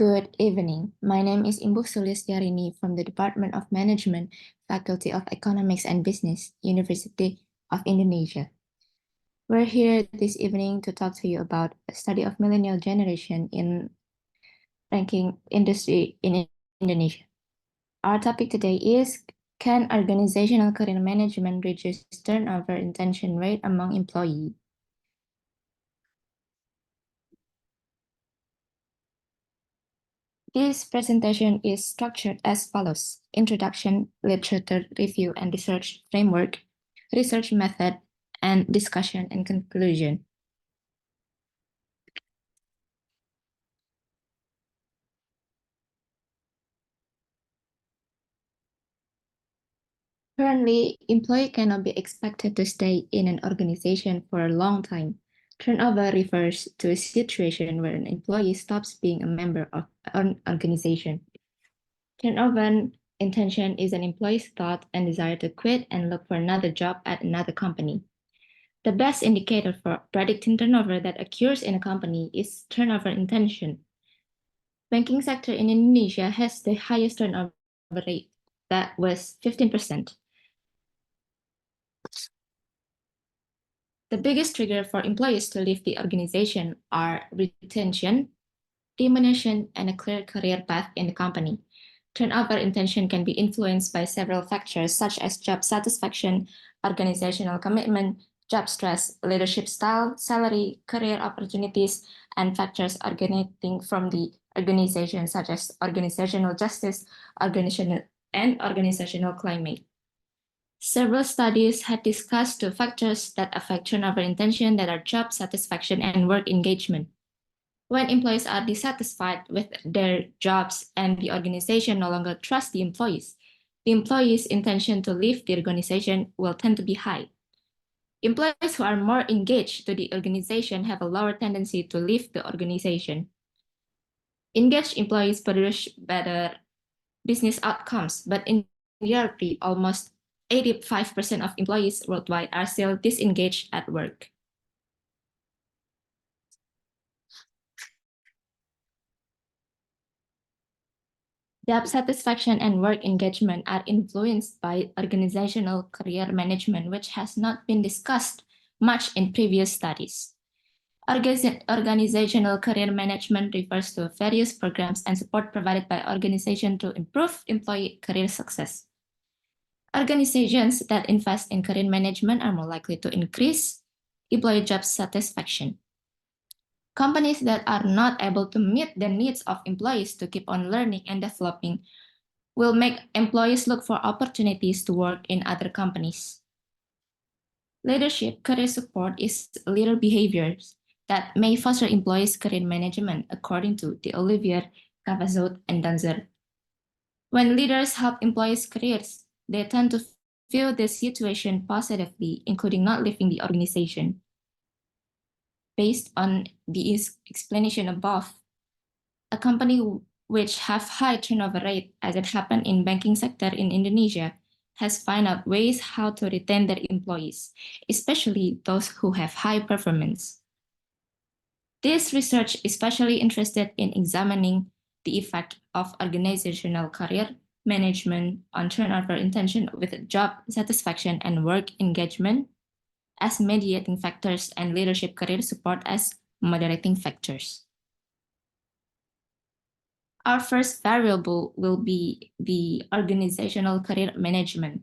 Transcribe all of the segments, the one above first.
Good evening. My name is Imbuh Sulistyarini from the Department of Management, Faculty of Economics and Business, University of Indonesia. We're here this evening to talk to you about a study of millennial generation in banking industry in Indonesia. Our topic today is, can organizational career management reduce turnover retention rate among employees? This presentation is structured as follows: introduction, literature review and research framework, research method, and discussion and conclusion. Currently, employee cannot be expected to stay in an organization for a long time. Turnover refers to a situation where an employee stops being a member of an organization. Turnover intention is an employee's thought and desire to quit and look for another job at another company. The best indicator for predicting turnover that occurs in a company is turnover intention. Banking sector in Indonesia has the highest turnover rate, that was 15%. The biggest trigger for employees to leave the organization are retention, remuneration, and a clear career path in the company. Turnover intention can be influenced by several factors such as job satisfaction, organizational commitment, job stress, leadership style, salary, career opportunities, and factors originating from the organization such as organizational justice, organizational climate. Several studies had discussed two factors that affect turnover intention, that are job satisfaction and work engagement. When employees are dissatisfied with their jobs and the organization no longer trusts the employees' intention to leave the organization will tend to be high. Employees who are more engaged to the organization have a lower tendency to leave the organization. Engaged employees produce better business outcomes, but in reality, almost 85% of employees worldwide are still disengaged at work. Job satisfaction and work engagement are influenced by organizational career management, which has not been discussed much in previous studies. Organizational career management refers to various programs and support provided by organizations to improve employee career success. Organizations that invest in career management are more likely to increase employee job satisfaction. Companies that are not able to meet the needs of employees to keep on learning and developing will make employees look for opportunities to work in other companies. Leadership career support is leader behaviors that may foster employees' career management, according to de Olivier, Cavazot, and Danzer. When leaders help employees' careers, they tend to view the situation positively, including not leaving the organization. Based on the explanation above, a company which have high turnover rate, as it happened in banking sector in Indonesia, has found out ways how to retain their employees, especially those who have high performance. This research is especially interested in examining the effect of organizational career management on turnover intention with job satisfaction and work engagement as mediating factors and leadership career support as moderating factors. Our first variable will be the organizational career management.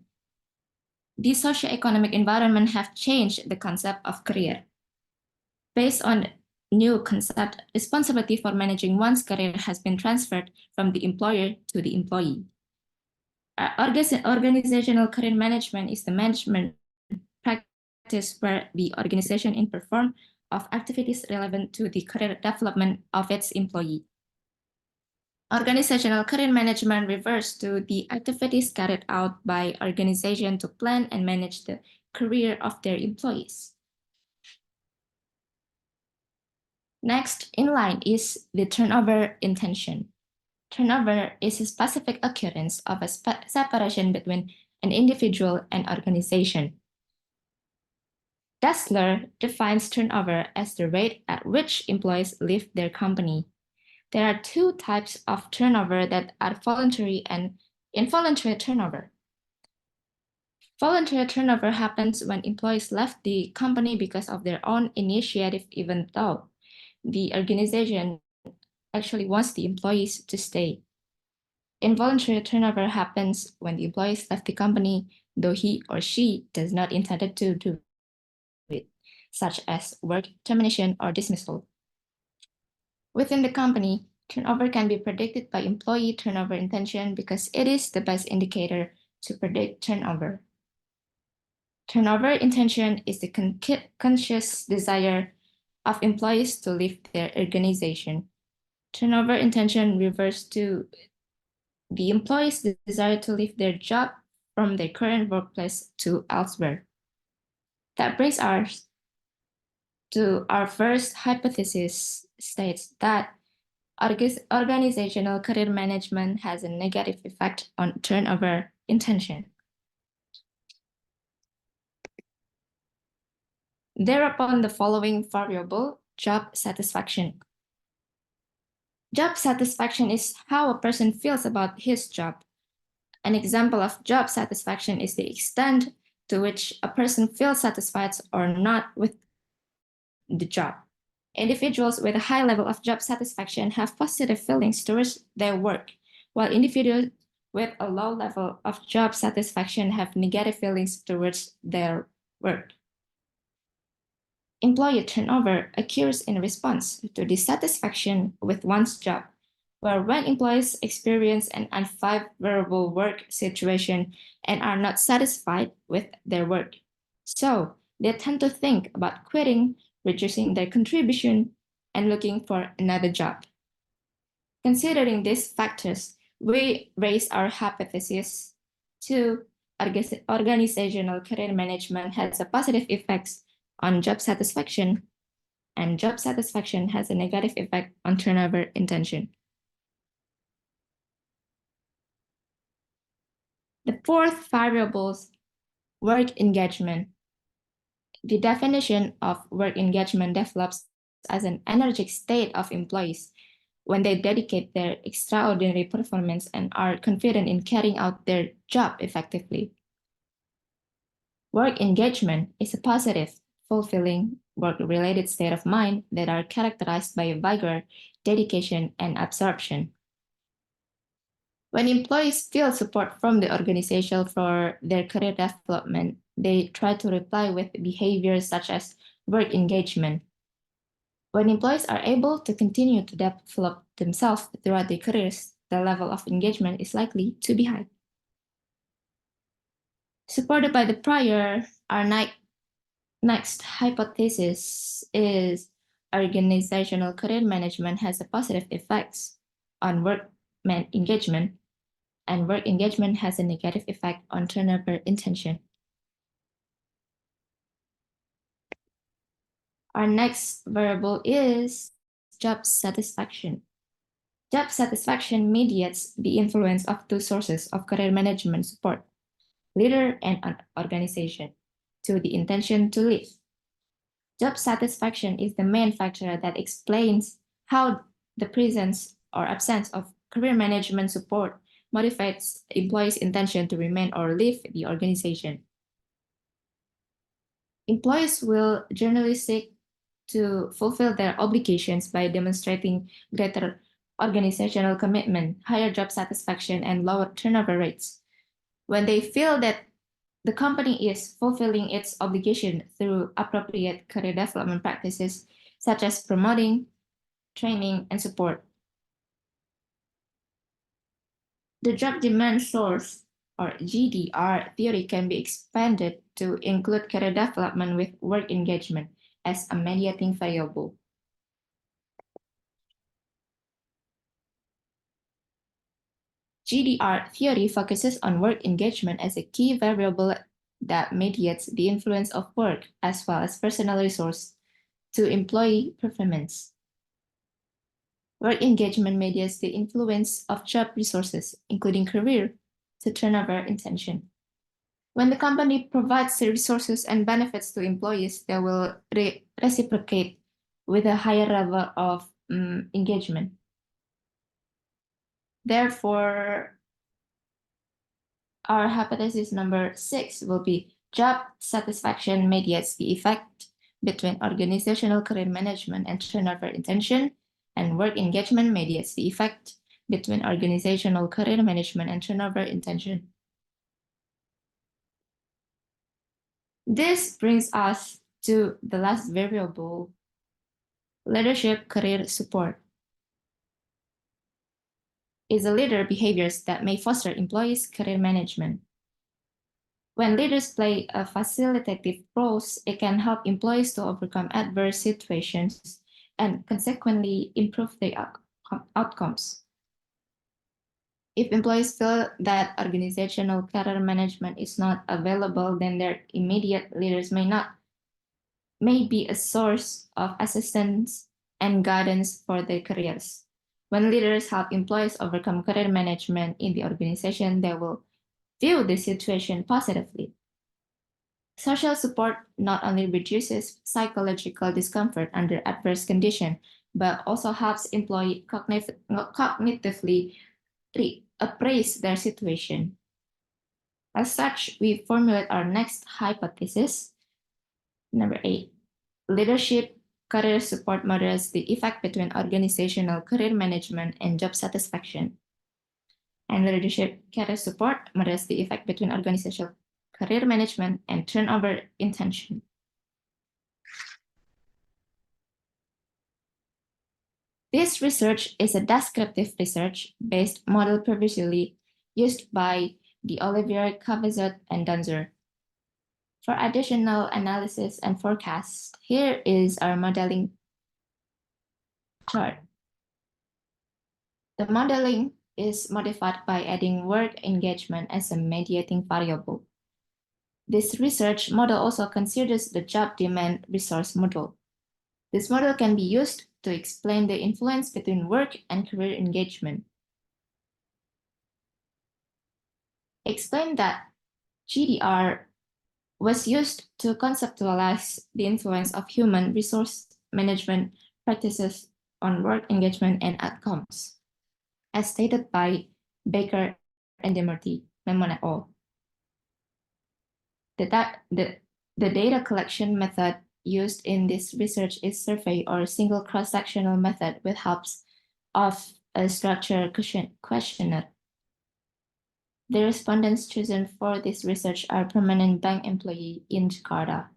The socioeconomic environment have changed the concept of career. Based on new concept, responsibility for managing one's career has been transferred from the employer to the employee. Organizational career management is the management practice where the organization in perform of activities relevant to the career development of its employee. Organizational career management refers to the activities carried out by organization to plan and manage the career of their employees. Next in line is the turnover intention. Turnover is a specific occurrence of a separation between an individual and organization. Dassler defines turnover as the rate at which employees leave their company. There are two types of turnover that are voluntary and involuntary turnover. Voluntary turnover happens when employees left the company because of their own initiative, even though the organization actually wants the employees to stay. Involuntary turnover happens when the employees left the company, though he or she does not intend to do it, such as work termination or dismissal. Within the company, turnover can be predicted by employee turnover intention because it is the best indicator to predict turnover. Turnover intention is the conscious desire of employees to leave their organization. Turnover intention refers to the employees' desire to leave their job from their current workplace to elsewhere. That brings us to our first hypothesis states that organizational career management has a negative effect on turnover intention. Thereupon, the following variable, job satisfaction. Job satisfaction is how a person feels about his job. An example of job satisfaction is the extent to which a person feels satisfied or not with the job. Individuals with a high level of job satisfaction have positive feelings towards their work, while individuals with a low level of job satisfaction have negative feelings towards their work. Employee turnover occurs in response to dissatisfaction with one's job, where when employees experience an unfavorable work situation and are not satisfied with their work. So they tend to think about quitting, reducing their contribution, and looking for another job. Considering these factors, we raise our hypothesis to organizational career management has a positive effects on job satisfaction, and job satisfaction has a negative effect on turnover intention. The fourth variable is work engagement. The definition of work engagement develops as an energetic state of employees when they dedicate their extraordinary performance and are confident in carrying out their job effectively. Work engagement is a positive, fulfilling, work-related state of mind that are characterized by vigor, dedication, and absorption. When employees feel support from the organization for their career development, they try to reply with behaviors such as work engagement. When employees are able to continue to develop themselves throughout their careers, the level of engagement is likely to be high. Supported by the prior, our next hypothesis is organizational career management has a positive effects on workman engagement, and work engagement has a negative effect on turnover intention. Our next variable is job satisfaction. Job satisfaction mediates the influence of two sources of career management support, leader and an organization, to the intention to leave. Job satisfaction is the main factor that explains how the presence or absence of career management support motivates employees' intention to remain or leave the organization. Employees will generally seek to fulfill their obligations by demonstrating greater organizational commitment, higher job satisfaction, and lower turnover rates. When they feel that the company is fulfilling its obligation through appropriate career development practices, such as promoting, training, and support. The job demand source, or GDR theory, can be expanded to include career development with work engagement as a mediating variable. GDR theory focuses on work engagement as a key variable that mediates the influence of work as well as personal resource to employee performance. Work engagement mediates the influence of job resources, including career, to turnover intention. When the company provides the resources and benefits to employees, they will reciprocate with a higher level of engagement. Therefore, our hypothesis number 6 will be job satisfaction mediates the effect between organizational career management and turnover intention, and work engagement mediates the effect between organizational career management and turnover intention. This brings us to the last variable, leadership career support. Is a leader behaviors that may foster employees' career management. When leaders play a facilitative role, it can help employees to overcome adverse situations and consequently improve their outcomes. If employees feel that organizational career management is not available, then their immediate leaders may be a source of assistance and guidance for their careers. When leaders help employees overcome career management in the organization, they will view the situation positively. Social support not only reduces psychological discomfort under adverse conditions, but also helps employees cognitively appraise their situation. As such, we formulate our next hypothesis, number 8. Leadership career support models the effect between organizational career management and job satisfaction. And leadership career support models the effect between organizational career management and turnover intention. This research is a descriptive research-based model previously used by the Olivier, Cavazot, and Dunzer. For additional analysis and forecast, here is our modeling chart. The modeling is modified by adding work engagement as a mediating variable. This research model also considers the job demand resource model. This model can be used to explain the influence between work and career engagement. Explain that GDR was used to conceptualize the influence of human resource management practices on work engagement and outcomes, as stated by Baker and Demerty, Memon et al. The data collection method used in this research is survey or single cross-sectional method with helps of a structured questionnaire. The respondents chosen for this research are permanent bank employees in Jakarta.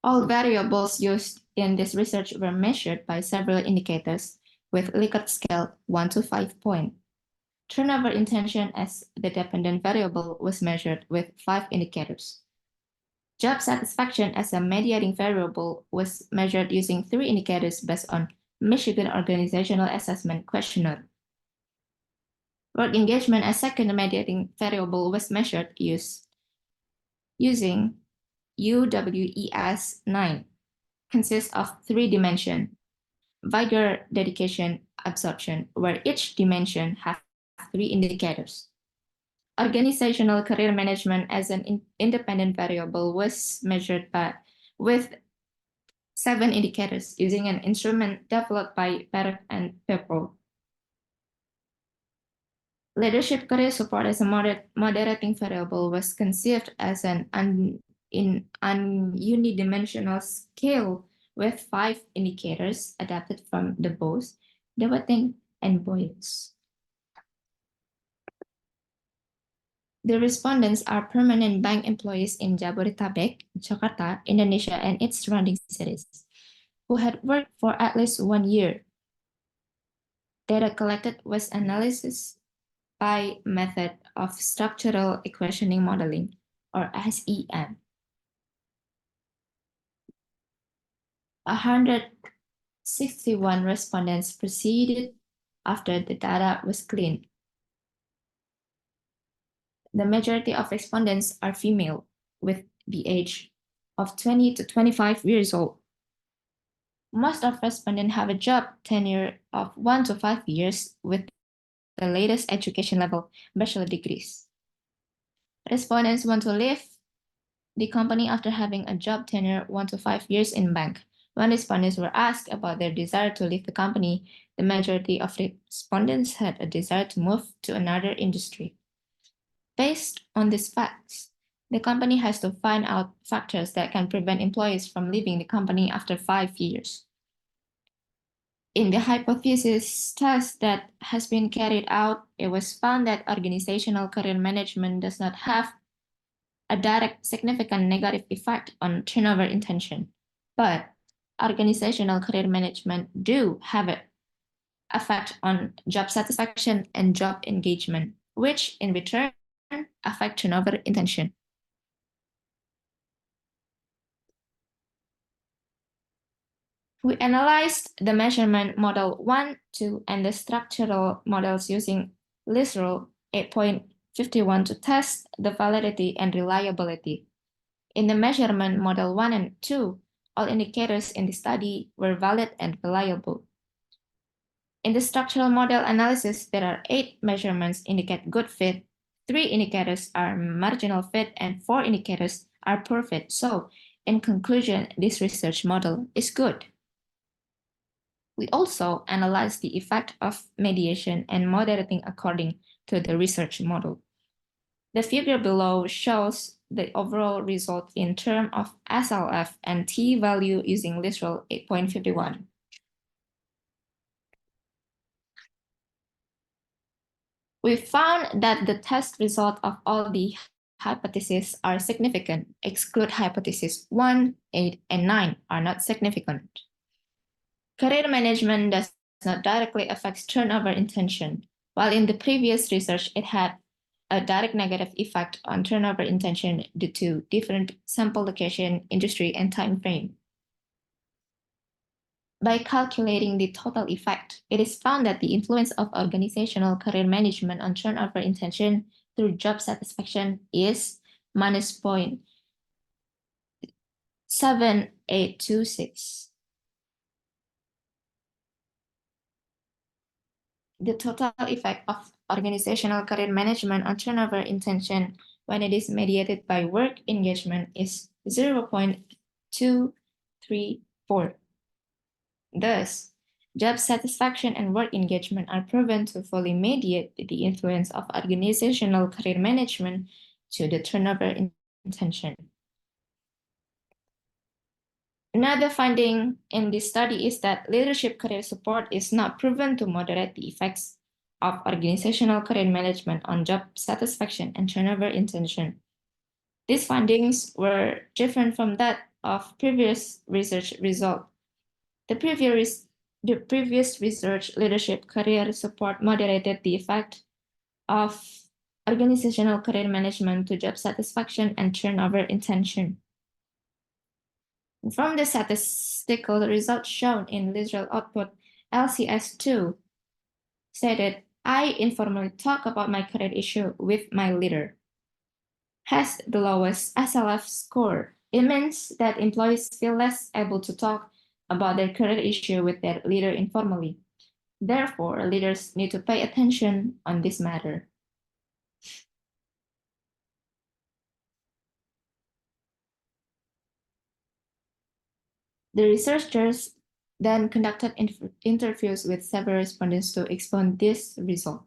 All variables used in this research were measured by several indicators with Likert scale 1 to 5 point. Turnover intention as the dependent variable was measured with 5 indicators. Job satisfaction as a mediating variable was measured using 3 indicators based on Michigan Organizational Assessment Questionnaire. Work engagement as second mediating variable was measured using UWES 9, consists of 3 dimensions, vigor, dedication, absorption, where each dimension has 3 indicators. Organizational career management as an independent variable was measured with 7 indicators using an instrument developed by Perek and Pepro. Leadership career support as a moderating variable was conceived as an unidimensional scale with 5 indicators adapted from the Bose, Dewating, and Boyles. The respondents are permanent bank employees in Jabodetabek, Jakarta, Indonesia, and its surrounding cities, who had worked for at least 1 year. Data collected was analysis by method of structural equationing modeling, or SEM. 161 respondents proceeded after the data was cleaned. The majority of respondents are female with the age of 20 to 25 years old. Most of respondents have a job tenure of 1 to 5 years with the latest education level, bachelor degrees. Respondents want to leave the company after having a job tenure 1 to 5 years in bank, When respondents were asked about their desire to leave the company, the majority of respondents had a desire to move to another industry. Based on these facts, the company has to find out factors that can prevent employees from leaving the company after 5 years. In the hypothesis test that has been carried out, it was found that organizational career management does not have a direct significant negative effect on turnover intention, but organizational career management do have an effect on job satisfaction and job engagement, which in return affect turnover intention. We analyzed the measurement model 1, 2, and the structural models using list rule 8.51 to test the validity and reliability. In the measurement model 1 and 2, all indicators in the study were valid and reliable. In the structural model analysis, there are 8 measurements indicate good fit, 3 indicators are marginal fit, and 4 indicators are poor fit. So, in conclusion, this research model is good. We also analyzed the effect of mediation and moderating according to the research model. The figure below shows the overall result in terms of SLF and T value using list rule 8.51. We found that the test result of all the hypotheses are significant. Exclude hypothesis 1, 8, and 9 are not significant. Career management does not directly affect turnover intention, while in the previous research it had a direct negative effect on turnover intention due to different sample location, industry, and time frame. By calculating the total effect, it is found that the influence of organizational career management on turnover intention through job satisfaction is minus 0.7826. The total effect of organizational career management on turnover intention when it is mediated by work engagement is 0.234. Thus, job satisfaction and work engagement are proven to fully mediate the influence of organizational career management to the turnover intention. Another finding in this study is that leadership career support is not proven to moderate the effects of organizational career management on job satisfaction and turnover intention. These findings were different from that of previous research result. The previous research leadership career support moderated the effect of organizational career management to job satisfaction and turnover intention. From the statistical results shown in literal output, LCS2 stated, I informally talk about my career issue with my leader, has the lowest SLF score. It means that employees feel less able to talk about their career issue with their leader informally. Therefore, leaders need to pay attention on this matter. The researchers then conducted interviews with several respondents to explain this result.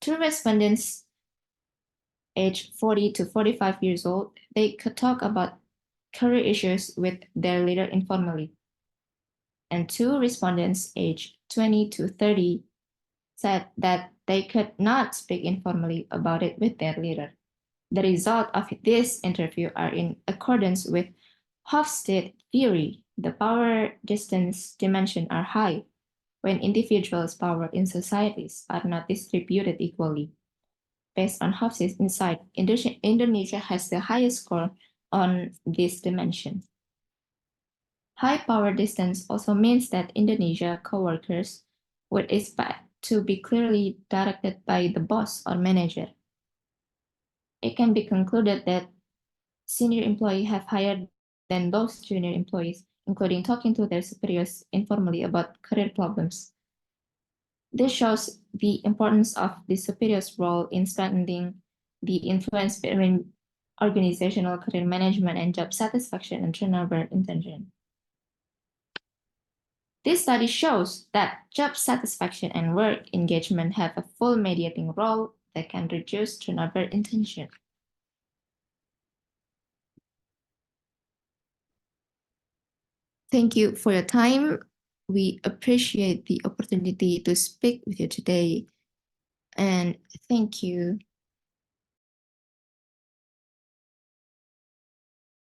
2 respondents aged 40 to 45 years old, they could talk about career issues with their leader informally. And 2 respondents aged 20 to 30 said that they could not speak informally about it with their leader. The results of this interview are in accordance with Hofstede theory. The power distance dimensions are high when individuals' power in societies are not distributed equally. Based on Hofstede's insight, Indonesia has the highest score on this dimension. High power distance also means that Indonesia co-workers would expect to be clearly directed by the boss or manager. It can be concluded that senior employees have higher than those junior employees, including talking to their superiors informally about career problems. This shows the importance of the superior's role in strengthening the influence between organizational career management and job satisfaction and turnover intention. This study shows that job satisfaction and work engagement have a full mediating role that can reduce turnover intention. Thank you for your time. We appreciate the opportunity to speak with you today. And thank you.